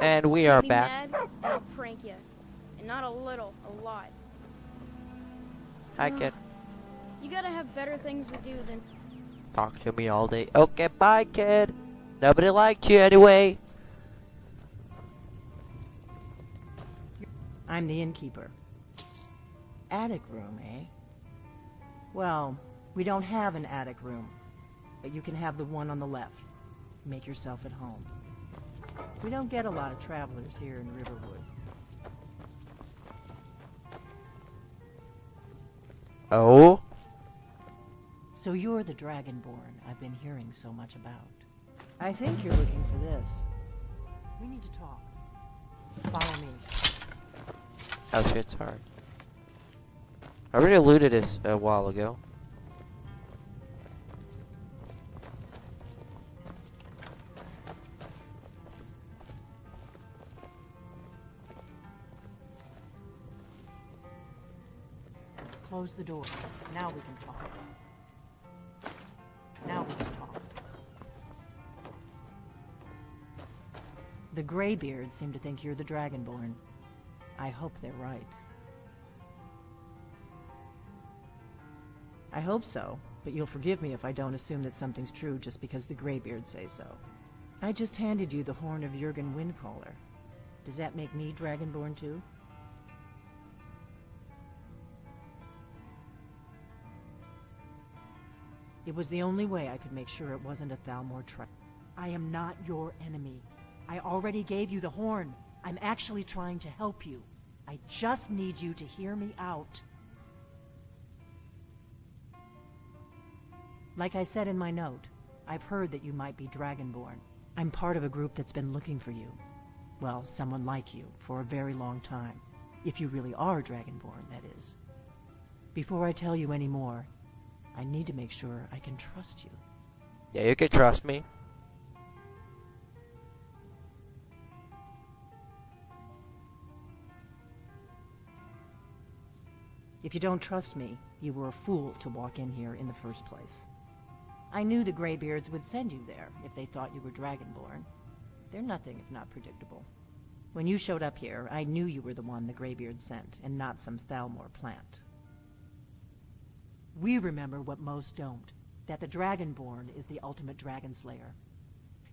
And we are Get me back. mad, and I'll prank you. And not a little, a lot. I can You gotta have better things to do than... talk to me all day. Okay, bye, kid. Nobody liked you anyway. I'm the innkeeper. Attic room, eh? Well, we don't have an attic room, but you can have the one on the left. Make yourself at home. We don't get a lot of travelers here in Riverwood. Oh? So you're the Dragonborn I've been hearing so much about. I think you're looking for this. We need to talk. Follow me. Oh, shit's hard. I already looted this a while ago. Close the door. Now we can talk. Now we can talk. The Greybeards seem to think you're the Dragonborn. I hope they're right. I hope so, but you'll forgive me if I don't assume that something's true just because the Greybeards say so. I just handed you the horn of Jurgen Windcaller. Does that make me Dragonborn too? It was the only way I could make sure it wasn't a Thalmor trap. I am not your enemy. I already gave you the horn. I'm actually trying to help you. I just need you to hear me out. Like I said in my note, I've heard that you might be Dragonborn. I'm part of a group that's been looking for you. Well, someone like you, for a very long time. If you really are Dragonborn, that is. Before I tell you any more, I need to make sure I can trust you. Yeah, you can trust me. If you don't trust me, you were a fool to walk in here in the first place. I knew the Greybeards would send you there if they thought you were Dragonborn. They're nothing if not predictable. When you showed up here, I knew you were the one the Greybeards sent, and not some Thalmor plant. We remember what most don't, that the Dragonborn is the ultimate dragon slayer.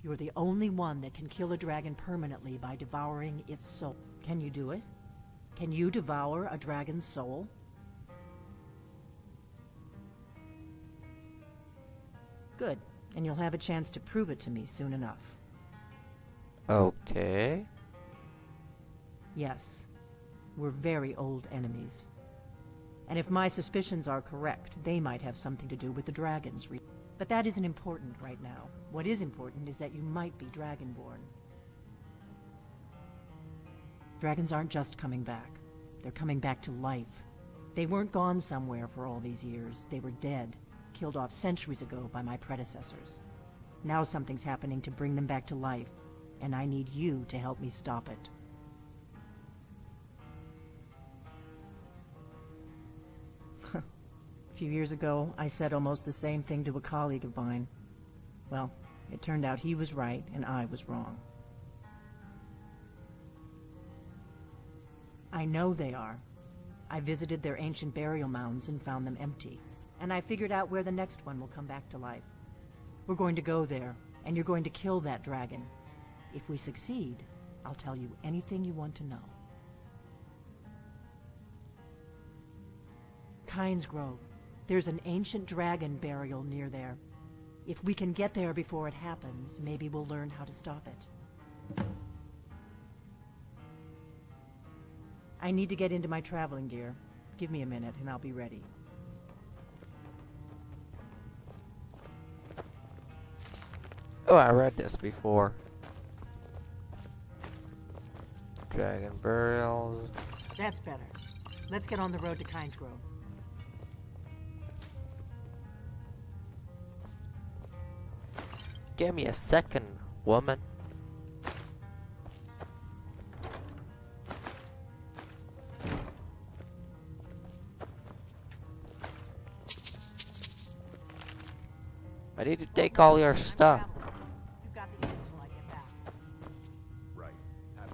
You're the only one that can kill a dragon permanently by devouring its soul. Can you do it? Can you devour a dragon's soul? Good, and you'll have a chance to prove it to me soon enough. Okay. Yes, we're very old enemies. And if my suspicions are correct, they might have something to do with the dragons. But that isn't important right now. What is important is that you might be Dragonborn. Dragons aren't just coming back. They're coming back to life. They weren't gone somewhere for all these years. They were dead, killed off centuries ago by my predecessors. Now something's happening to bring them back to life, and I need you to help me stop it. A few years ago, I said almost the same thing to a colleague of mine. Well, it turned out he was right and I was wrong. I know they are. I visited their ancient burial mounds and found them empty. And I figured out where the next one will come back to life. We're going to go there, and you're going to kill that dragon. If we succeed, I'll tell you anything you want to know. Kynes Grove. There's an ancient dragon burial near there. If we can get there before it happens, maybe we'll learn how to stop it. I need to get into my traveling gear. Give me a minute and I'll be ready. Oh, I read this before. Dragon burials. That's better. Let's get on the road to Kynes Grove. Give me a second, woman. I need to take all your stuff. You've got the key until I get back. Right. Have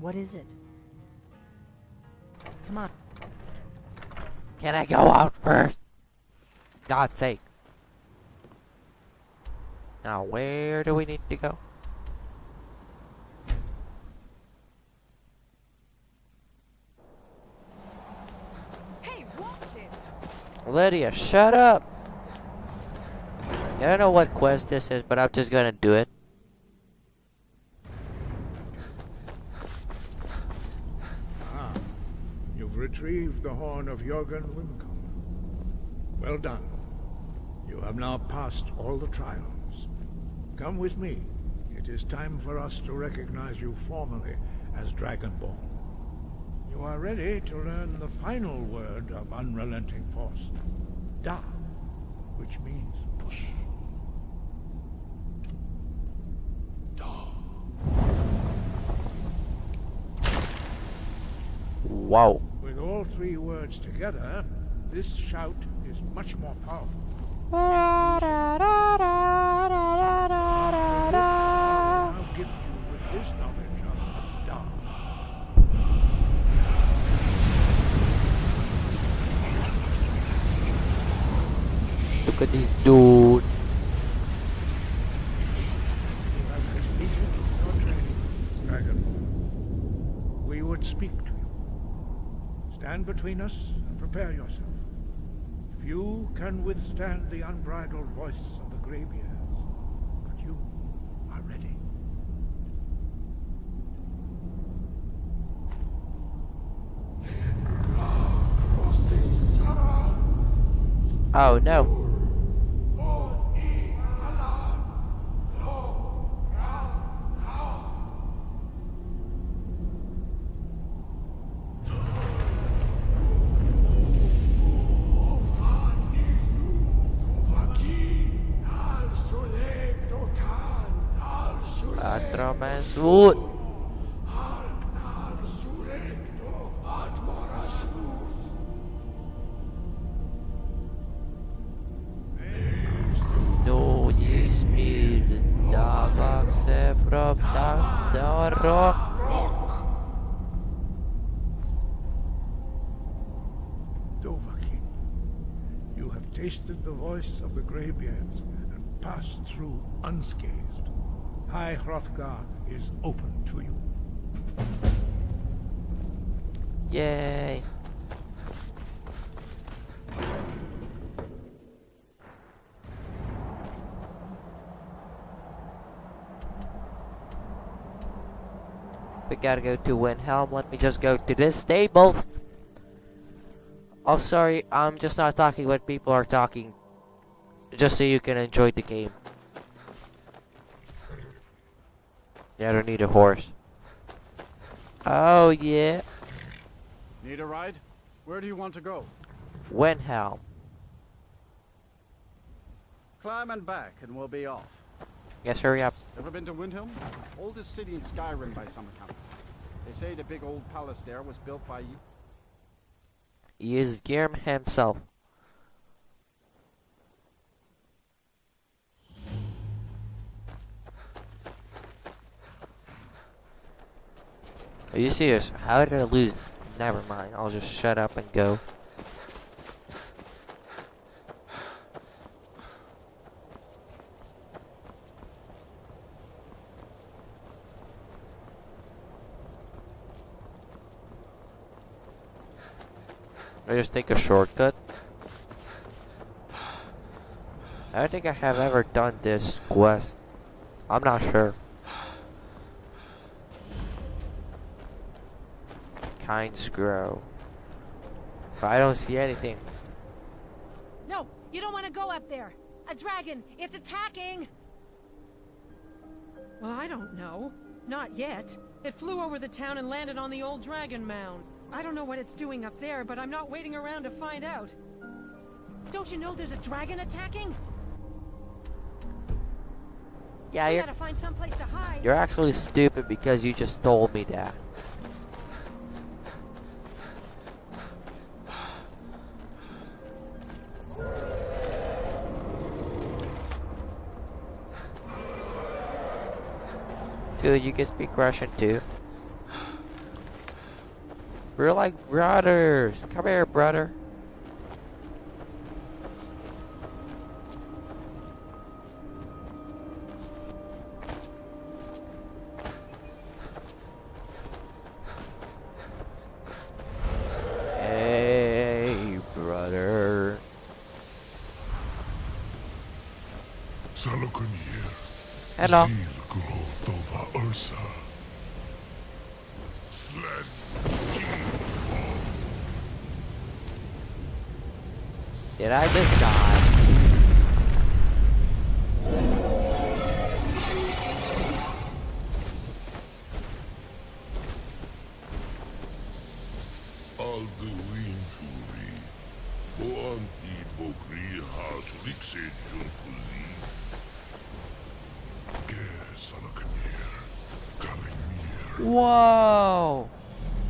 What is it? Come on. Can I go out first? God's sake. Now, where do we need to go? Hey, watch it! Lydia, shut up! I don't know what quest this is, but I'm just gonna do it. You've retrieved the horn of Jürgen Wimcom. Well done. You have now passed all the trials. Come with me. It is time for us to recognize you formally as Dragonborn. You are ready to learn the final word of unrelenting force. Da, which means push. Wow. With all three words together, this shout is much more powerful. I'll gift you with this knowledge of Da. Look at this dude. You have completed your training, Dragon. We would speak to you. Stand between us and prepare yourself. Few can withstand the unbridled voice of the graybeards, but you are ready. Oh no. Atromenswood. No yismir davak se proptak darok. Dovahkiin, you have tasted the voice of the graybeards and passed through unscathed. High Hrothgar is open to you. Yay. We gotta go to Windhelm. Let me just go to the stables. Oh, sorry. I'm just not talking when people are talking. Just so you can enjoy the game. Yeah, I don't need a horse. Oh, yeah. Need a ride? Where do you want to go? Windhelm. Climb and back and we'll be off. Yes, hurry up. Ever been to Windhelm? Oldest city in Skyrim by some account. They say the big old palace there was built by you. He is Yrm himself. Are you serious? How did I lose? Never mind. I'll just shut up and go. I just take a shortcut. I don't think I have ever done this quest. I'm not sure. Kinds grow. But I don't see anything. No, you don't want to go up there. A dragon, it's attacking! Well, I don't know. Not yet. It flew over the town and landed on the old dragon mound. I don't know what it's doing up there, but I'm not waiting around to find out. Don't you know there's a dragon attacking? Yeah, We gotta find someplace to hide. you're actually stupid because you just told me that. Dude, you can speak Russian too. We're like brothers. Come here, brother. Hey, brother. Hello. Did I just die? Alduin Fury, Boanti Bokri Hasrikse Junkuzi, Ke Salakanir, Kalimir, Whoa!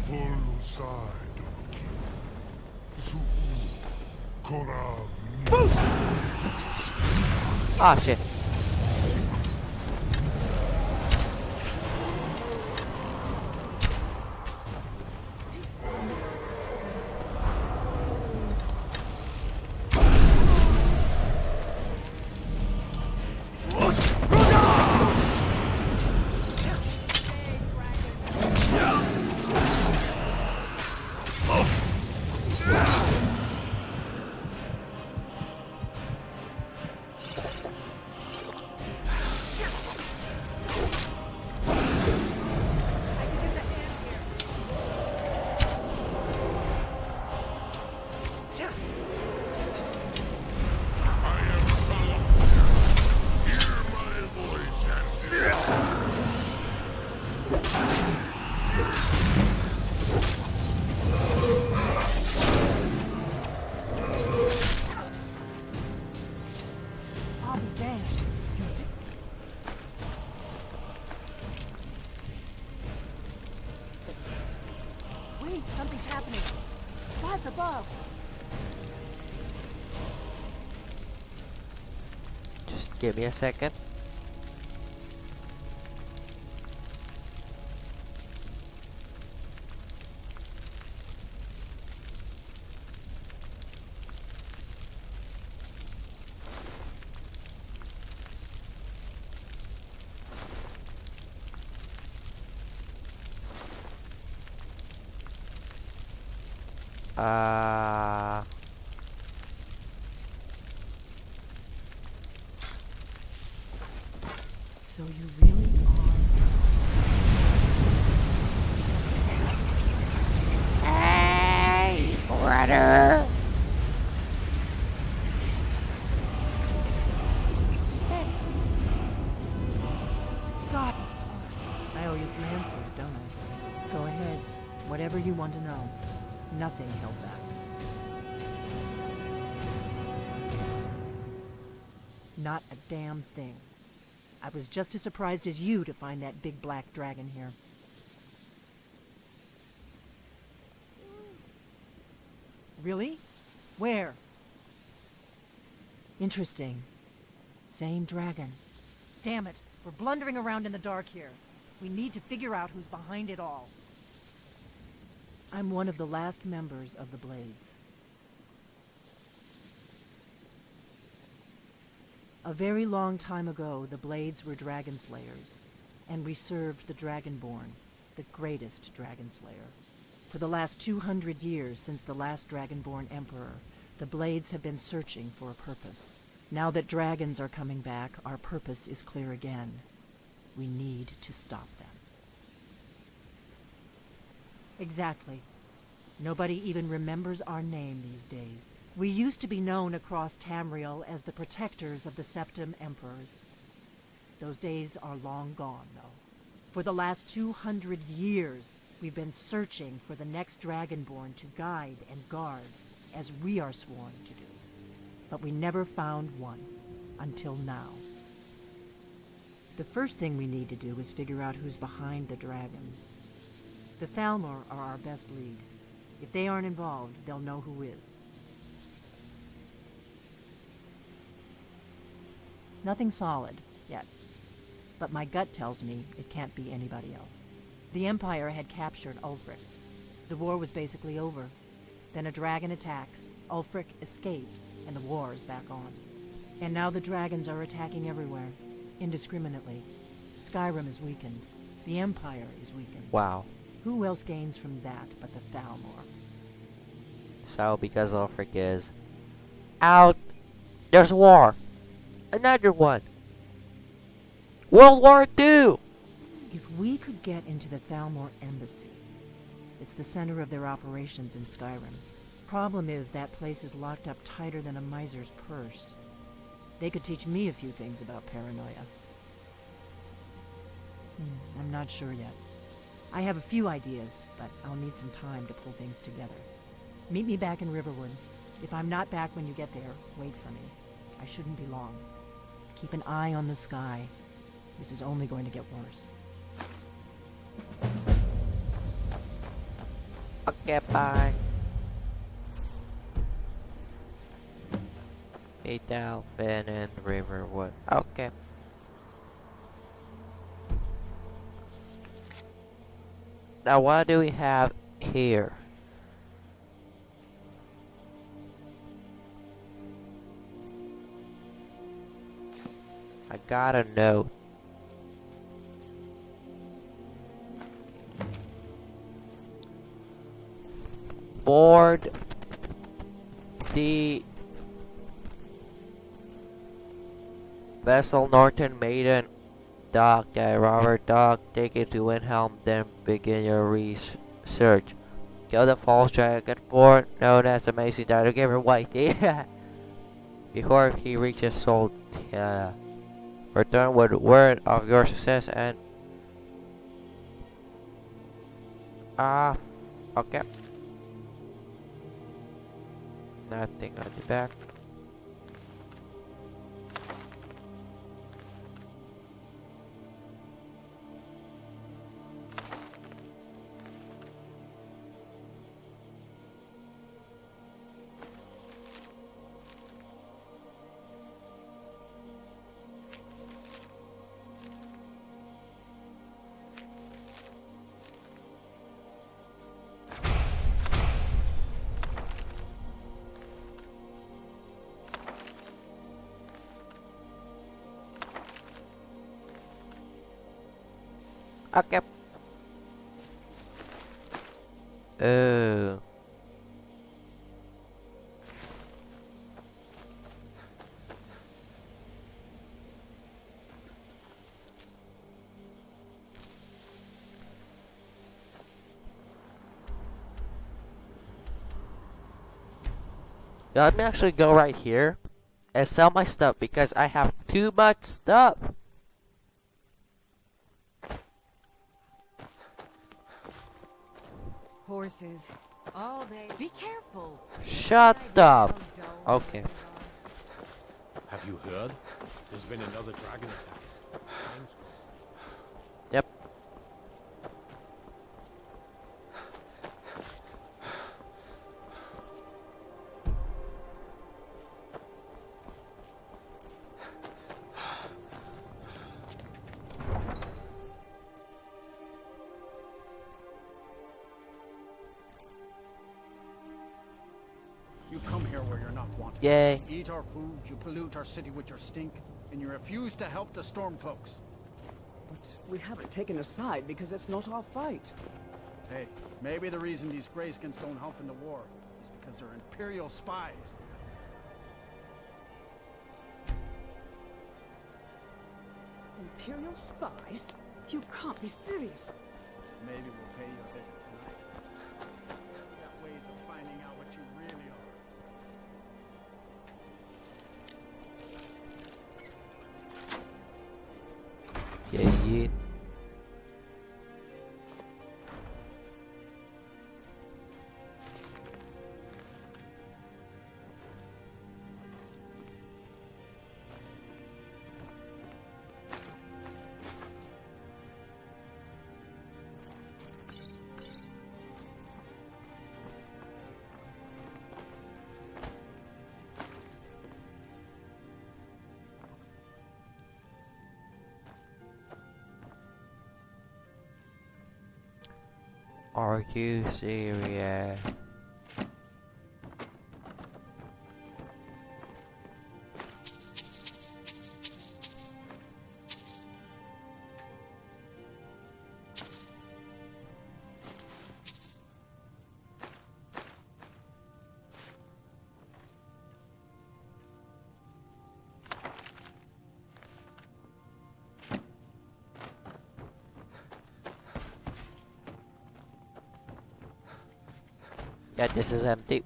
Forlusai Doki, Zu, Korav, Ah, shit. I'll be damned. Wait, something's happening. God's above. Just give me a second. So you really are... Hey, brother. God! I owe you some answers, don't I? Go ahead. Whatever you want to know. Nothing held back. Not a damn thing. I was just as surprised as you to find that big black dragon here. Really? Where? Interesting. Same dragon. Damn it. We're blundering around in the dark here. We need to figure out who's behind it all. I'm one of the last members of the Blades. A very long time ago, the Blades were dragon slayers, and we served the Dragonborn, the greatest dragon slayer. For the last 200 years since the last Dragonborn Emperor, the Blades have been searching for a purpose. Now that dragons are coming back, our purpose is clear again. We need to stop them. Exactly. Nobody even remembers our name these days. We used to be known across Tamriel as the protectors of the Septim Emperors. Those days are long gone, though. For the last 200 years, we've been searching for the next Dragonborn to guide and guard, as we are sworn to do. But we never found one, until now. The first thing we need to do is figure out who's behind the dragons. The Thalmor are our best lead. If they aren't involved, they'll know who is. Nothing solid, yet. But my gut tells me it can't be anybody else. The Empire had captured Ulfric. The war was basically over. Then a dragon attacks, Ulfric escapes, and the war is back on. And now the dragons are attacking everywhere, indiscriminately. Skyrim is weakened. The Empire is weakened. Wow. Who else gains from that but the Thalmor? So, because Ulfric is out, there's war. Another one. World War II! If we could get into the Thalmor embassy, it's the center of their operations in Skyrim. Problem is, that place is locked up tighter than a miser's purse. They could teach me a few things about paranoia. I'm not sure yet. I have a few ideas, but I'll need some time to pull things together. Meet me back in Riverwood. If I'm not back when you get there, wait for me. I shouldn't be long. Keep an eye on the sky. This is only going to get worse. Okay, bye. Meet Alduin in Riverwood. Okay. Now what do we have here? I got a note. Board the vessel Norton Maiden dock that Robert dock, take it to Windhelm, then begin your research. Kill the false dragon born known as Amazing Dino. Give her white before he reaches Soul. Return with word of your success and okay. Nothing on the back. Okay. Oh. Yeah, let me actually go right here and sell my stuff because I have too much stuff. Horses. All day. Be careful. Shut up. Okay. Have you heard? There's been another dragon attack. Yep. You come here where you're not wanted. Yay. You eat our food, you pollute our city with your stink, and you refuse to help the Stormcloaks. But we haven't taken a side because it's not our fight. Hey, maybe the reason these Greyskins don't help in the war is because they're Imperial spies. Imperial spies? You can't be serious. Maybe we'll pay you a visit tonight. We got ways of finding out what you really are. Yeah. Are you serious? Yeah, this is empty.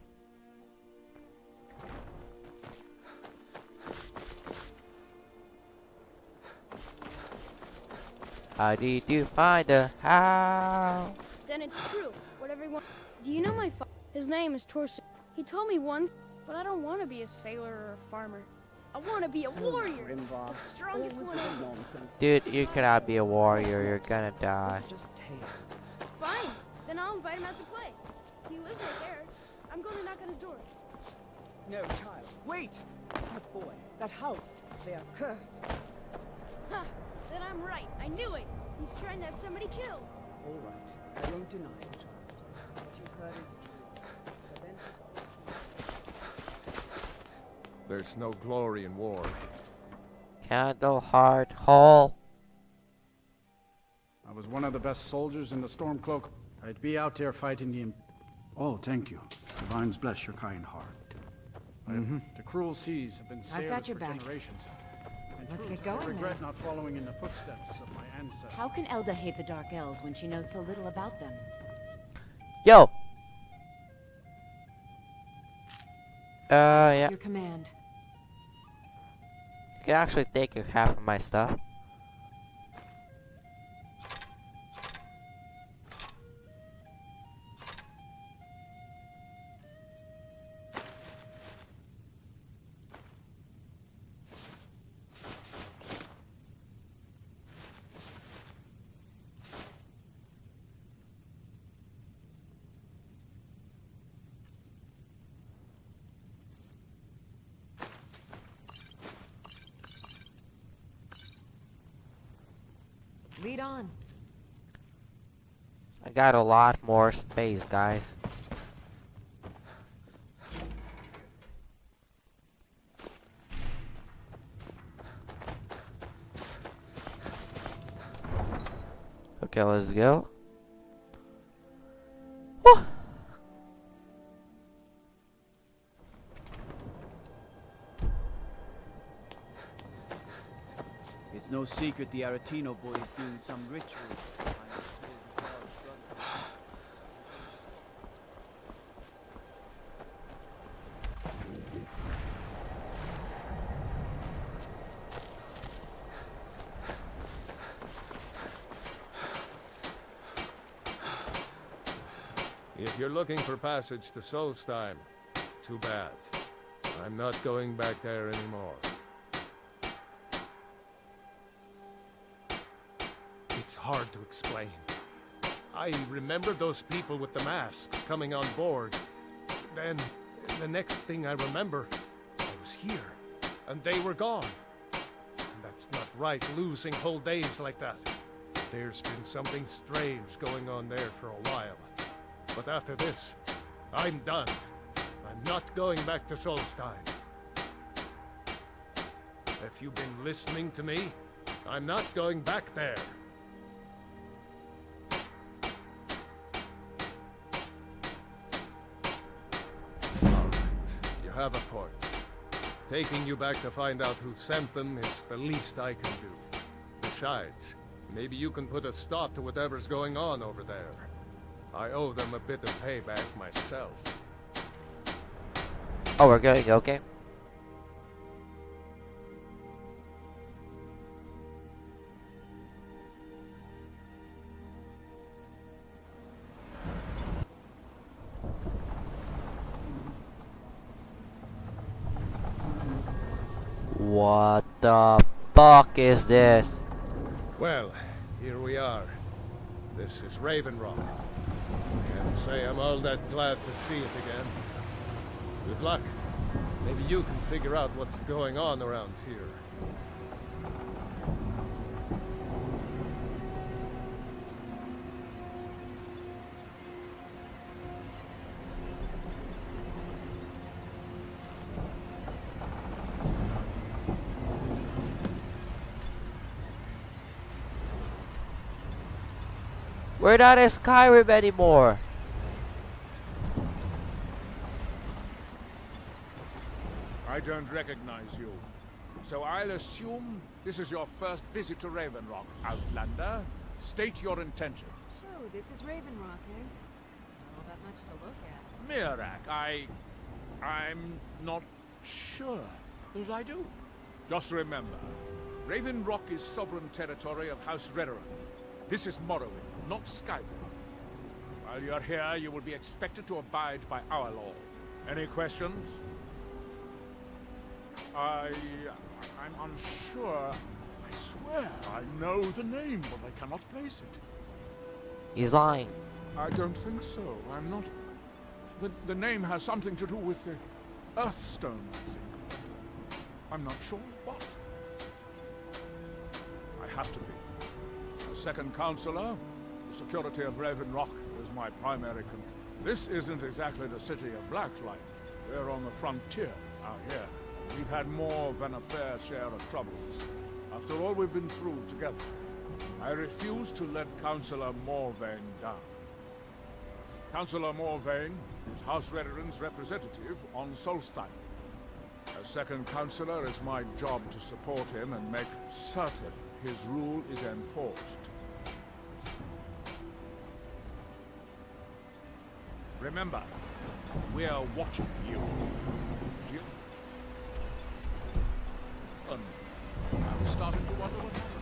How did you find the house? Then it's true. What everyone. Do you know my father? His name is Torsten. He told me once, but I don't want to be a sailor or a farmer. I want to be a warrior. The strongest one ever. Nonsense. Dude, you cannot be a warrior. You're gonna die. It's just tales. Fine. Then I'll invite him out to play. He lives right there. I'm going to knock on his door. No, child. Wait! That boy, that house, they are cursed. Ha! Then I'm right. I knew it. He's trying to have somebody killed. All right, I won't deny it, child. What you heard is true. The event is all. There's no glory in war. Candle Heart Hall. I was one of the best soldiers in the Stormcloak. I'd be out there fighting the... Oh, thank you. Divines bless your kind heart. The cruel seas have been sailed got your for back. generations. In Let's truth, get going I regret then. not following in the footsteps of my ancestors. How can Elda hate the Dark Elves when she knows so little about them? Yo. Yeah. Your command. You can actually take half of my stuff. Lead on. I got a lot more space, guys. Okay, let's go. Woo! It's no secret the Aretino boy is doing some ritual. If you're looking for passage to Solstheim, too bad. I'm not going back there anymore. It's hard to explain. I remember those people with the masks coming on board. Then, the next thing I remember, I was here, and they were gone. And that's not right, losing whole days like that. There's been something strange going on there for a while. But after this, I'm done. I'm not going back to Solstheim. If you've been listening to me, I'm not going back there. Alright, you have a point. Taking you back to find out who sent them is the least I can do. Besides, maybe you can put a stop to whatever's going on over there. I owe them a bit of payback myself. Oh, we're going, okay. What the fuck is this? Well, here we are. This is Raven Rock. Can't say I'm all that glad to see it again. Good luck. Maybe you can figure out what's going on around here. We're not in Skyrim anymore. I don't recognize you. So I'll assume this is your first visit to Raven Rock, Outlander. State your intentions. So, this is Raven Rock, eh? Not all that much to look at. Mirak, I'm not sure that I do. Just remember, Raven Rock is sovereign territory of House Redoran. This is Morrowind, not Skyrim. While you're here, you will be expected to abide by our law. Any questions? I'm unsure. I swear I know the name, but I cannot place it. He's lying. I don't think so. I'm not... The name has something to do with the Earthstone, I think. I'm not sure what. I have to be. As second counselor, the security of Raven Rock is my primary concern. This isn't exactly the city of Blacklight. We're on the frontier out here. We've had more than a fair share of troubles. After all we've been through together, I refuse to let Councillor Morvain down. Councillor Morvain is House Redoran's representative on Solstein. As second Councillor, it's my job to support him and make certain his rule is enforced. Remember, we're watching you. I'm starting to wonder what happened.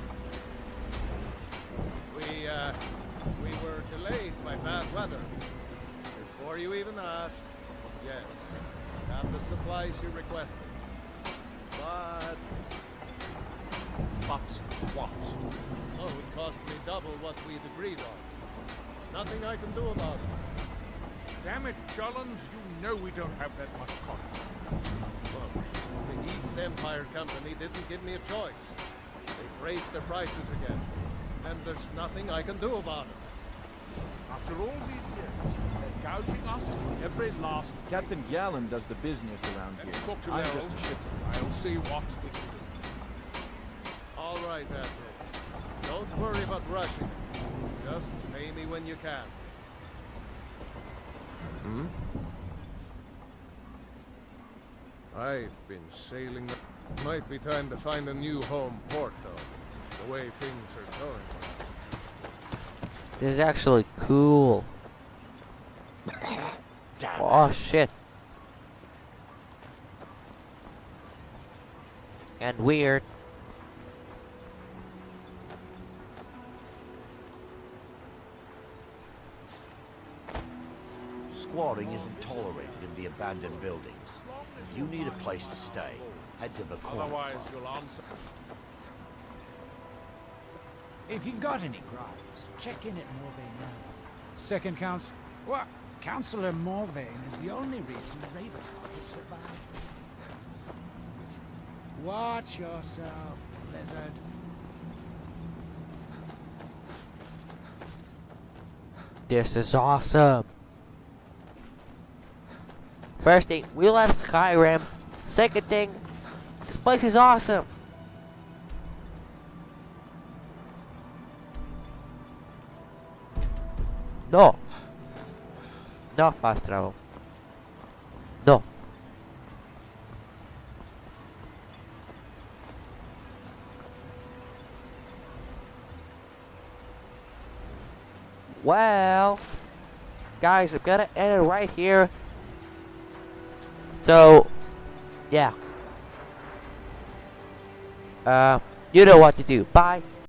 We were delayed by bad weather. Before you even asked, yes, we have the supplies you requested. But what? Oh, it cost me double what we'd agreed on. Nothing I can do about it. Damn it, Jolland, you know we don't have that much cotton. Look, the East Empire Company didn't give me a choice. They've raised their prices again, and there's nothing I can do about it. After all these years, they're gouging us for every last... Captain Gallen does the business around here. Talk to I'm Errol. just a ship's... I'll see what we can do. All right, Admiral. Don't worry about rushing. Just pay me when you can. I've been sailing. Might be time to find a new home port, though. The way things are going. This is actually cool. Oh shit. And weird. Squatting isn't tolerated in the abandoned buildings. If you need a place to stay, head to the corner. Otherwise, you'll answer. If you've got any gripes, check in at Morvain now. Second Council... What? Councillor Morvain is the only reason Ravenheart has survived. Watch yourself, Lizard. This is awesome. First thing, we left Skyrim. Second thing, this place is awesome. No. No fast travel. No. Well, guys, I'm gonna end it right here. So, yeah. You know what to do. Bye.